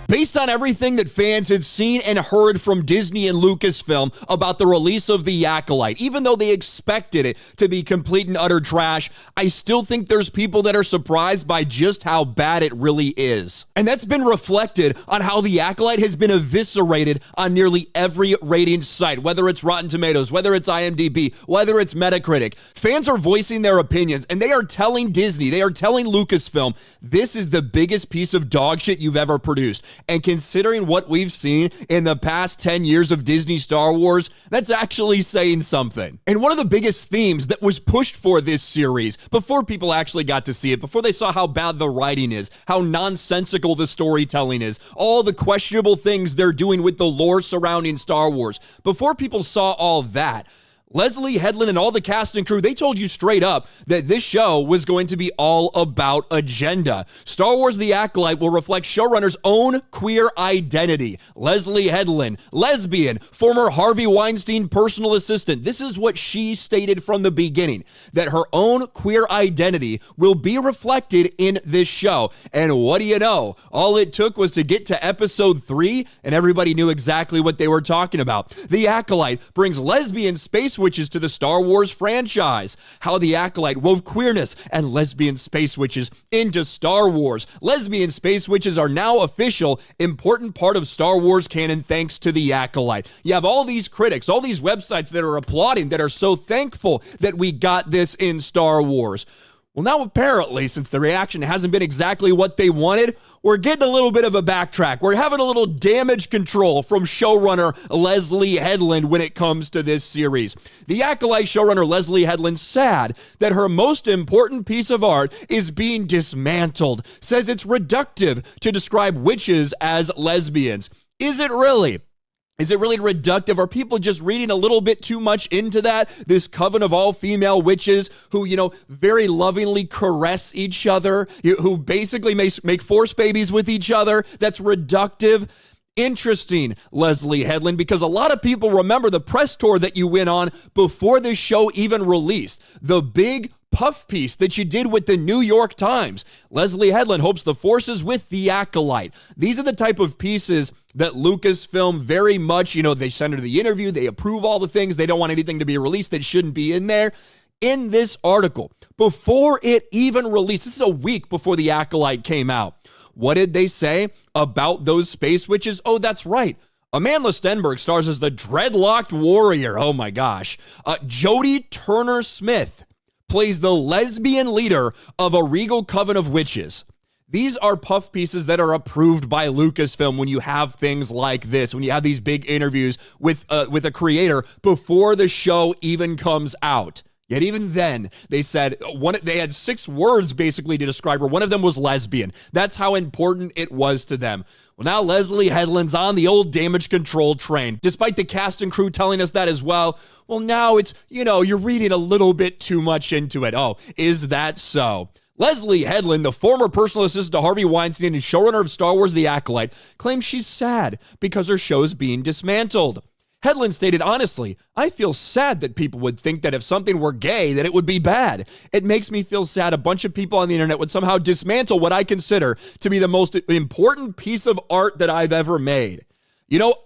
Based on everything that fans had seen and heard from Disney and Lucasfilm about the release of The Acolyte, even though they expected it to be complete and utter trash, I still think there's people that are surprised by just how bad it really is. And that's been reflected on how The Acolyte has been eviscerated on nearly every rating site, whether it's Rotten Tomatoes, whether it's IMDb, whether it's Metacritic. Fans are voicing their opinions, and they are telling Disney, they are telling Lucasfilm, this is the biggest piece of dog shit you've ever produced. And considering what we've seen in the past 10 years of Disney Star Wars, that's actually saying something. And one of the biggest themes that was pushed for this series, before people actually got to see it, before they saw how bad the writing is, how nonsensical the storytelling is, all the questionable things they're doing with the lore surrounding Star Wars, before people saw all that, Leslie Headland and all the cast and crew, they told you straight up that this show was going to be all about agenda. Star Wars The Acolyte will reflect showrunner's own queer identity. Leslie Headland, lesbian, former Harvey Weinstein personal assistant. This is what she stated from the beginning, that her own queer identity will be reflected in this show. And what do you know? All it took was to get to episode 3 and everybody knew exactly what they were talking about. The Acolyte brings lesbian space witches to the Star Wars franchise. How The Acolyte wove queerness and lesbian space witches into Star Wars. Lesbian space witches are now official, important part of Star Wars canon thanks to The Acolyte. You have all these critics, all these websites that are applauding, that are so thankful that we got this in Star Wars. Well, now apparently, since the reaction hasn't been exactly what they wanted, we're getting a little bit of a backtrack. We're having a little damage control from showrunner Leslie Headland when it comes to this series. The Acolyte showrunner Leslie Headland sad that her most important piece of art is being dismantled, says it's reductive to describe witches as lesbians. Is it really? Is it really reductive? Are people just reading a little bit too much into that? This coven of all female witches who, very lovingly caress each other, who basically make force babies with each other. That's reductive. Interesting, Leslie Headland, because a lot of people remember the press tour that you went on before this show even released. The big puff piece that you did with the New York Times. Leslie Headland hopes the forces with The Acolyte. These are the type of pieces that Lucasfilm very much, they send her to the interview, they approve all the things, they don't want anything to be released that shouldn't be in there. In this article, before it even released, this is a week before The Acolyte came out. What did they say about those space witches? Oh, that's right. Amanda Stenberg stars as the dreadlocked warrior. Oh my gosh. Jodie Turner-Smith plays the lesbian leader of a regal coven of witches. These are puff pieces that are approved by Lucasfilm when you have things like this, when you have these big interviews with a creator before the show even comes out. Yet even then, they said they had 6 words basically to describe her. One of them was lesbian. That's how important it was to them. Well, now Leslie Headland's on the old damage control train, despite the cast and crew telling us that as well. Well, now it's, you're reading a little bit too much into it. Oh, is that so? Leslie Headland, the former personal assistant to Harvey Weinstein and showrunner of Star Wars The Acolyte, claims she's sad because her show's being dismantled. Headland stated, honestly, I feel sad that people would think that if something were gay, that it would be bad. It makes me feel sad a bunch of people on the internet would somehow dismantle what I consider to be the most important piece of art that I've ever made.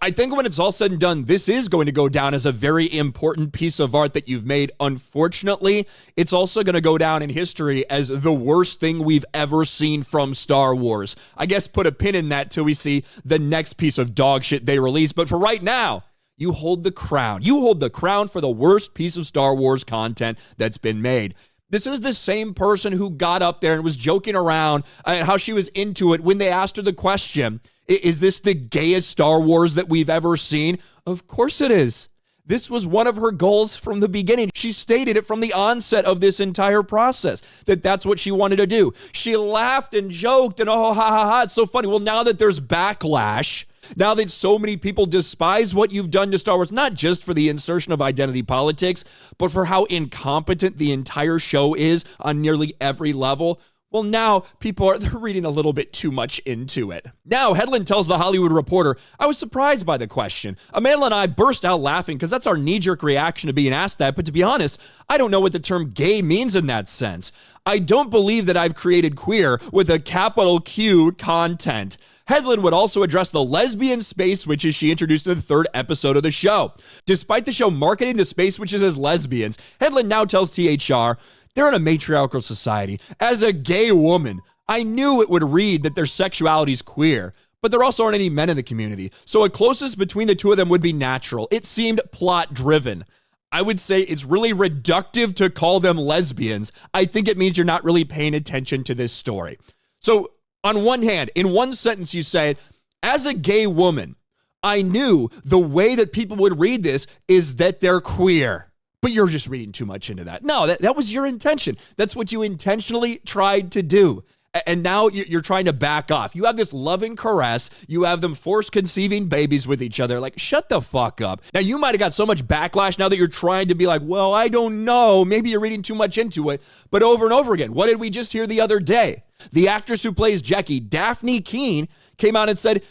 I think when it's all said and done, this is going to go down as a very important piece of art that you've made. Unfortunately, it's also going to go down in history as the worst thing we've ever seen from Star Wars. I guess put a pin in that till we see the next piece of dog shit they release. But for right now, you hold the crown. You hold the crown for the worst piece of Star Wars content that's been made. This is the same person who got up there and was joking around how she was into it when they asked her the question, is this the gayest Star Wars that we've ever seen? Of course it is. This was one of her goals from the beginning. She stated it from the onset of this entire process, that that's what she wanted to do. She laughed and joked and oh, ha, ha, ha, it's so funny. Well, now that there's backlash, now that so many people despise what you've done to Star Wars, not just for the insertion of identity politics, but for how incompetent the entire show is on nearly every level, well, now they're reading a little bit too much into it. Now, Headland tells The Hollywood Reporter, I was surprised by the question. Amanda and I burst out laughing because that's our knee-jerk reaction to being asked that, but to be honest, I don't know what the term gay means in that sense. I don't believe that I've created queer with a capital Q content. Headland would also address the lesbian space witches she introduced in the 3rd episode of the show. Despite the show marketing the space witches as lesbians, Headland now tells THR, they're in a matriarchal society. As a gay woman, I knew it would read that their sexuality is queer, but there also aren't any men in the community, so a closeness between the two of them would be natural. It seemed plot-driven. I would say it's really reductive to call them lesbians. I think it means you're not really paying attention to this story. So, on one hand, in one sentence you say, as a gay woman, I knew the way that people would read this is that they're queer. But you're just reading too much into that. No, that was your intention. That's what you intentionally tried to do. And now you're trying to back off. You have this loving caress. You have them force conceiving babies with each other. Like, shut the fuck up. Now, you might have got so much backlash now that you're trying to be like, well, I don't know. Maybe you're reading too much into it. But over and over again, what did we just hear the other day? The actress who plays Jackie, Daphne Keene, came out and said,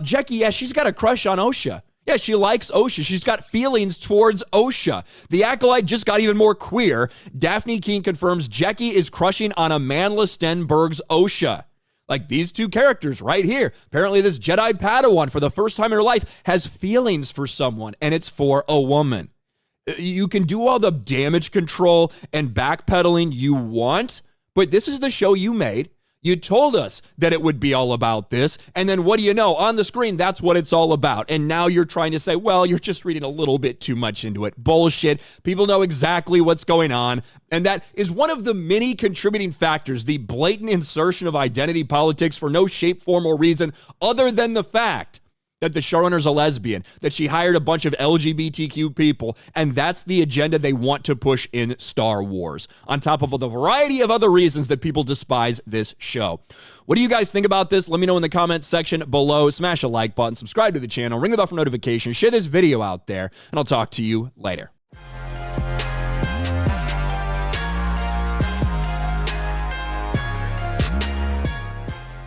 Jackie, she's got a crush on OSHA. Yeah, she likes OSHA. She's got feelings towards OSHA. The Acolyte just got even more queer. Daphne Keene confirms Jackie is crushing on Amandla Stenberg's OSHA. Like these two characters right here. Apparently this Jedi Padawan, for the first time in her life, has feelings for someone, and it's for a woman. You can do all the damage control and backpedaling you want, but this is the show you made. You told us that it would be all about this, and then what do you know? On the screen, that's what it's all about. And now you're trying to say, well, you're just reading a little bit too much into it. Bullshit. People know exactly what's going on, and that is one of the many contributing factors, the blatant insertion of identity politics for no shape, form, or reason other than the fact that the showrunner's a lesbian, that she hired a bunch of LGBTQ people, and that's the agenda they want to push in Star Wars, on top of the variety of other reasons that people despise this show. What do you guys think about this? Let me know in the comments section below. Smash a like button, subscribe to the channel, ring the bell for notifications, share this video out there, and I'll talk to you later.